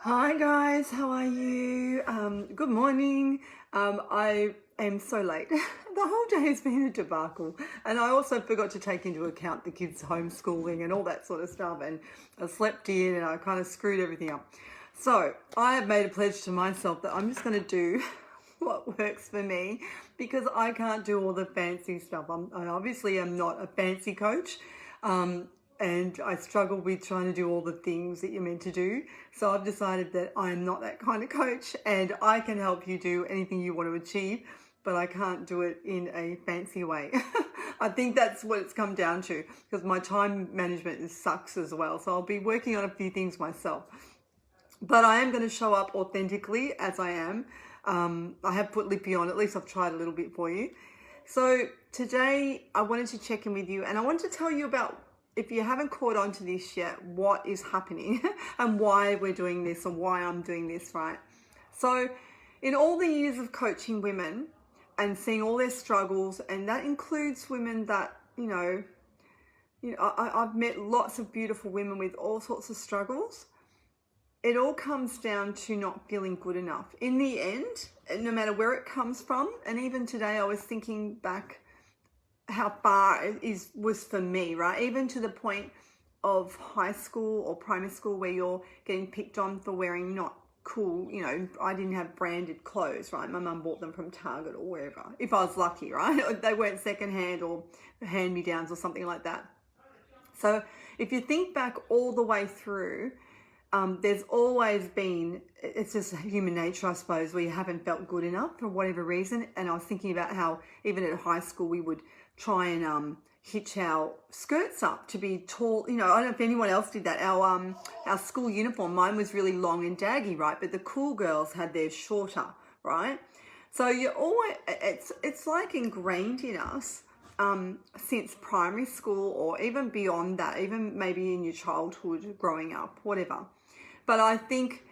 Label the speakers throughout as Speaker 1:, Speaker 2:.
Speaker 1: Hi guys, how are you? Good morning. I am so late. The whole day has been a debacle, and I also forgot to take into account the kids' homeschooling and all that sort of stuff. And I slept in, and I kind of screwed everything up. So I have made a pledge to myself that I'm just going to do what works for me because I can't do all the fancy stuff. I obviously am not a fancy coach. And I struggle with trying to do all the things that you're meant to do. So I've decided that I'm not that kind of coach, and I can help you do anything you want to achieve, but I can't do it in a fancy way. I think that's what it's come down to, because my time management sucks as well. So I'll be working on a few things myself. But I am going to show up authentically as I am. I have put Lippy on, at least I've tried a little bit for you. So today I wanted to check in with you, and I wanted to tell you about, if you haven't caught on to this yet, what is happening and why we're doing this and why I'm doing this, right? So in all the years of coaching women and seeing all their struggles, and that includes women that, I've met lots of beautiful women with all sorts of struggles. It all comes down to not feeling good enough. In the end, no matter where it comes from, and even today I was thinking back how far it was for me, right? Even to the point of high school or primary school where you're getting picked on for wearing not cool, I didn't have branded clothes, right? My mum bought them from Target or wherever, if I was lucky, right? They weren't secondhand or hand-me-downs or something like that. So if you think back all the way through, there's always been, it's just human nature, I suppose, where you haven't felt good enough for whatever reason. And I was thinking about how even at high school we would try and hitch our skirts up to be tall. I don't know if anyone else did that. Our school uniform, mine was really long and daggy, right? But the cool girls had theirs shorter, right? So you always, it's like ingrained in us since primary school, or even beyond that, even maybe in your childhood, growing up, whatever. But I think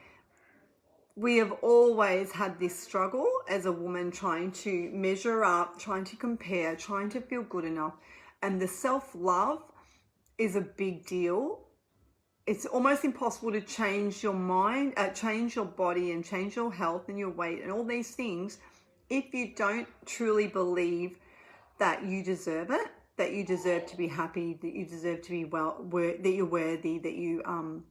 Speaker 1: we have always had this struggle as a woman, trying to measure up, trying to compare, trying to feel good enough. And the self-love is a big deal. It's almost impossible to change your mind, change your body and change your health and your weight and all these things if you don't truly believe that you deserve it, that you deserve to be happy, that you deserve to be that you're worthy, that you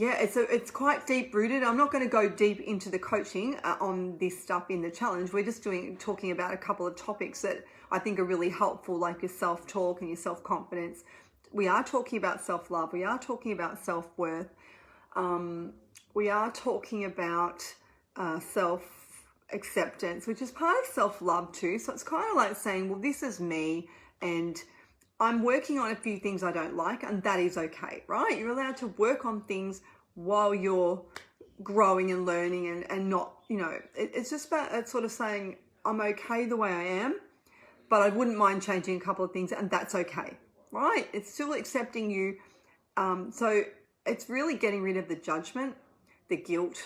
Speaker 1: it's quite deep rooted. I'm not going to go deep into the coaching on this stuff in the challenge. We're just talking about a couple of topics that I think are really helpful, like your self-talk and your self-confidence. We are talking about self-love. We are talking about self-worth. We are talking about self-acceptance, which is part of self-love too. So it's kind of like saying, well, this is me, and I'm working on a few things I don't like, and that is okay, right? You're allowed to work on things while you're growing and learning, and not, it's just about sort of saying, I'm okay the way I am, but I wouldn't mind changing a couple of things, and that's okay, right? It's still accepting you. So it's really getting rid of the judgment, the guilt,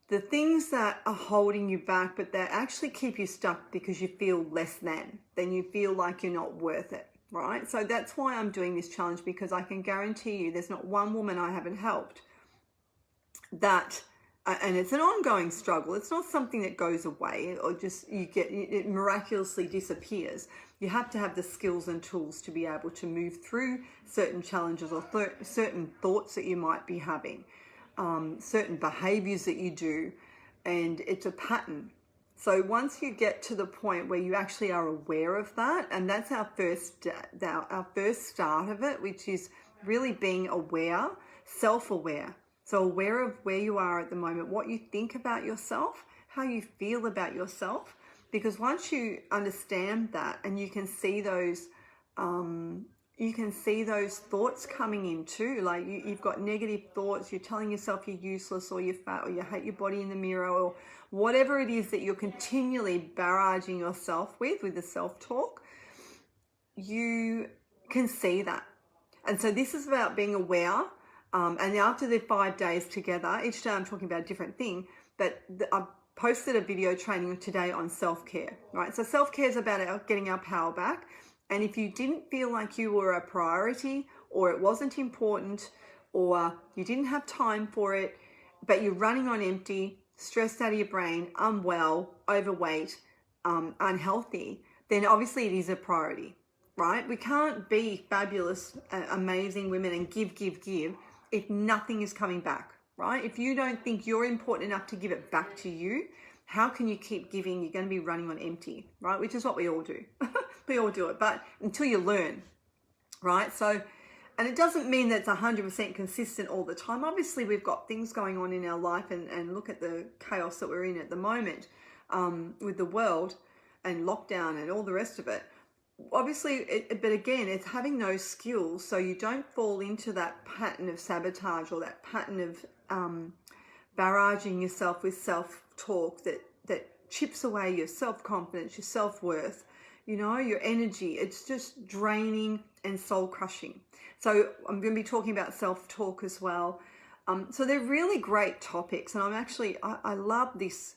Speaker 1: the things that are holding you back, but that actually keep you stuck because you feel less than you feel like you're not worth it, right? So that's why I'm doing this challenge, because I can guarantee you there's not one woman I haven't helped that, and it's an ongoing struggle. It's not something that goes away or just it miraculously disappears. You have to have the skills and tools to be able to move through certain challenges or certain thoughts that you might be having. Certain behaviors that you do, and it's a pattern. So once you get to the point where you actually are aware of that, and that's our first start of it, which is really being aware, self-aware. So aware of where you are at the moment, what you think about yourself, how you feel about yourself, because once you understand that and you can see those thoughts coming in too. Like you've got negative thoughts, you're telling yourself you're useless or you're fat or you hate your body in the mirror or whatever it is that you're continually barraging yourself with the self-talk, you can see that. And so this is about being aware. And after the 5 days together, each day I'm talking about a different thing, but I posted a video training today on self-care, right? So self-care is about getting our power back. And if you didn't feel like you were a priority, or it wasn't important, or you didn't have time for it, but you're running on empty, stressed out of your brain, unwell, overweight, unhealthy, then obviously it is a priority, right? We can't be fabulous, amazing women and give if nothing is coming back, right? If you don't think you're important enough to give it back to you, how can you keep giving? You're going to be running on empty, right? Which is what we all do. We all do it, but until you learn, right? So, and it doesn't mean that it's 100% consistent all the time. Obviously, we've got things going on in our life, and look at the chaos that we're in at the moment with the world and lockdown and all the rest of it. Obviously, but again, it's having those skills so you don't fall into that pattern of sabotage or that pattern of barraging yourself with self-talk that chips away your self-confidence, your self-worth, you know, your energy. It's just draining and soul-crushing. So I'm going to be talking about self-talk as well. So they're really great topics, and I love this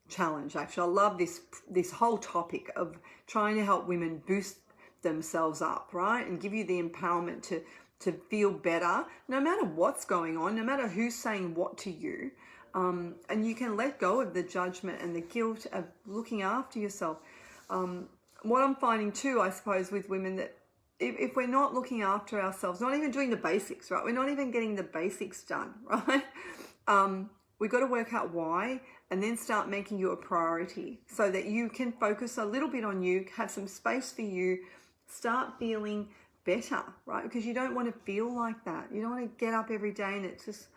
Speaker 1: challenge. Actually, I love this whole topic of trying to help women boost themselves up, right, and give you the empowerment to feel better, no matter what's going on, no matter who's saying what to you, and you can let go of the judgment and the guilt of looking after yourself. What I'm finding too, I suppose, with women, that if we're not looking after ourselves, not even doing the basics, right? We're not even getting the basics done, right? We've got to work out why, and then start making you a priority so that you can focus a little bit on you, have some space for you, start feeling better, right? Because you don't want to feel like that. You don't want to get up every day and it just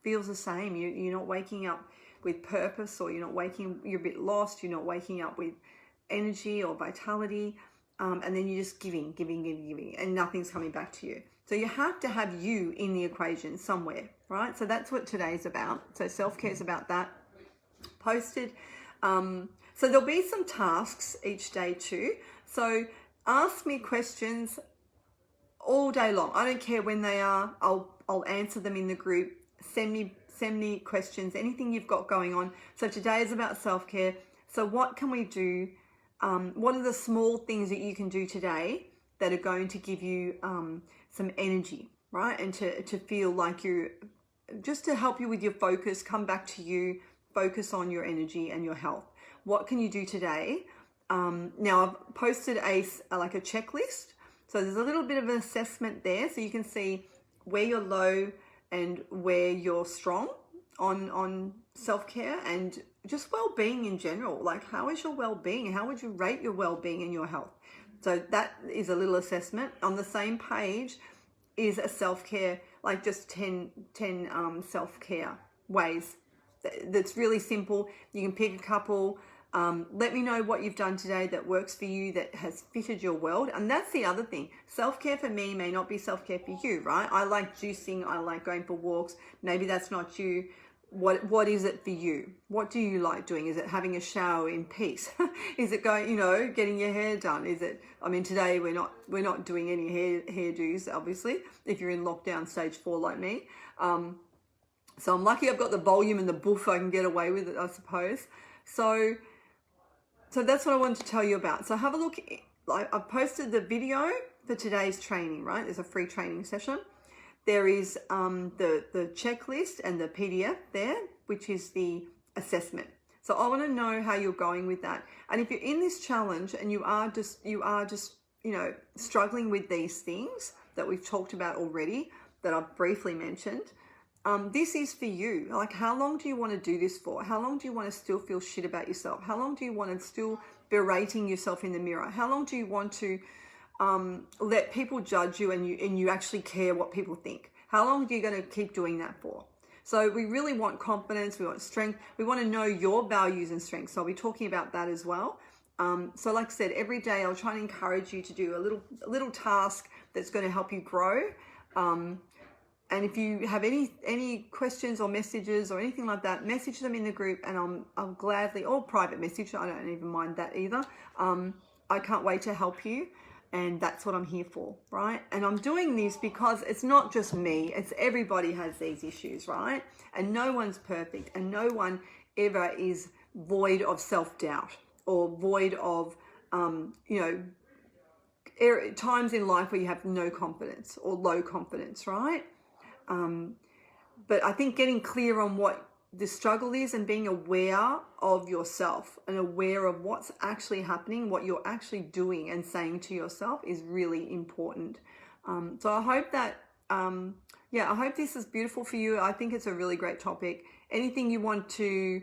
Speaker 1: feels the same. You're not waking up with purpose, or you're a bit lost, you're not waking up with energy or vitality, and then you're just giving, and nothing's coming back to you. So you have to have you in the equation somewhere, right? So that's what today's about. So self-care is about that. Posted. So there'll be some tasks each day too. So ask me questions all day long. I don't care when they are. I'll answer them in the group. Send me questions, anything you've got going on. So today is about self-care. So what can we do? What are the small things that you can do today that are going to give you some energy, right? And to feel like just to help you with your focus, come back to you, focus on your energy and your health. What can you do today? Now I've posted a checklist. So there's a little bit of an assessment there, so you can see where you're low and where you're strong on self-care and just well-being in general. Like, how is your well-being? How would you rate your well-being and your health? So that is a little assessment. On the same page is a self-care, like just 10 self-care ways. That's really simple. You can pick a couple. Let me know what you've done today that works for you, that has fitted your world. And that's the other thing. Self-care for me may not be self-care for you, right? I like juicing. I like going for walks. Maybe that's not you. What is it for you? What do you like doing? Is it having a shower in peace? Is it going, getting your hair done? Is it, today we're not doing any hairdos, obviously, if you're in lockdown stage 4 like me. So I'm lucky I've got the volume and the boof, I can get away with it, I suppose. So that's what I wanted to tell you about. So have a look. I've posted the video for today's training, right? There's a free training session. There is the checklist and the PDF there, which is the assessment. So I want to know how you're going with that. And if you're in this challenge and you are just struggling with these things that we've talked about already, that I've briefly mentioned, this is for you. Like, how long do you want to do this for? How long do you want to still feel shit about yourself? How long do you want to still berating yourself in the mirror? How long do you want to let people judge you and you actually care what people think? How long are you going to keep doing that for? So we really want confidence, we want strength, we want to know your values and strengths. So I'll be talking about that as well. So like I said, every day I'll try and encourage you to do a little task that's going to help you grow. And if you have any questions or messages or anything like that, message them in the group, and I'll gladly, or private message, I don't even mind that either. I can't wait to help you, and that's what I'm here for, right? And I'm doing this because it's not just me, it's everybody has these issues, right? And no one's perfect, and no one ever is void of self-doubt or void of, times in life where you have no confidence or low confidence, right? But I think getting clear on what the struggle is and being aware of yourself and aware of what's actually happening, what you're actually doing and saying to yourself is really important. So I hope that, I hope this is beautiful for you. I think it's a really great topic. Anything you want to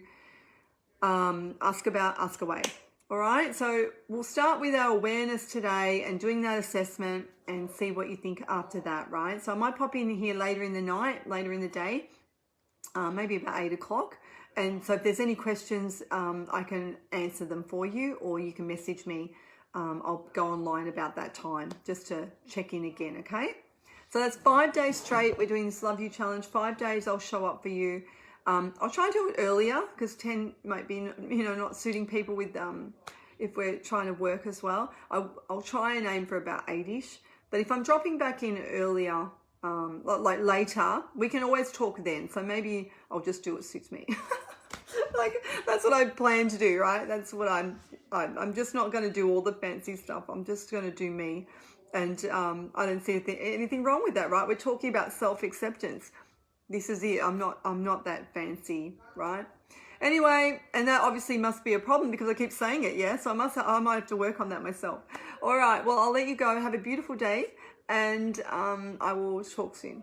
Speaker 1: ask about, ask away. All right, so we'll start with our awareness today and doing that assessment and see what you think after that, right? So I might pop in here later in the night, later in the day, maybe about 8 o'clock. And so if there's any questions, I can answer them for you, or you can message me. I'll go online about that time just to check in again, okay? So that's 5 days straight. We're doing this Love You Challenge. 5 days I'll show up for you. I'll try and do it earlier because 10 might be, not suiting people with, if we're trying to work as well. I'll try and aim for about 8-ish. But if I'm dropping back in earlier, like later, we can always talk then. So maybe I'll just do what suits me. Like, that's what I plan to do, right? That's what I'm just not going to do all the fancy stuff. I'm just going to do me. And I don't see anything wrong with that, right? We're talking about self-acceptance. This is it. I'm not that fancy, right? Anyway, and that obviously must be a problem because I keep saying it, yeah? So I might have to work on that myself. All right, well, I'll let you go. Have a beautiful day, and I will talk soon.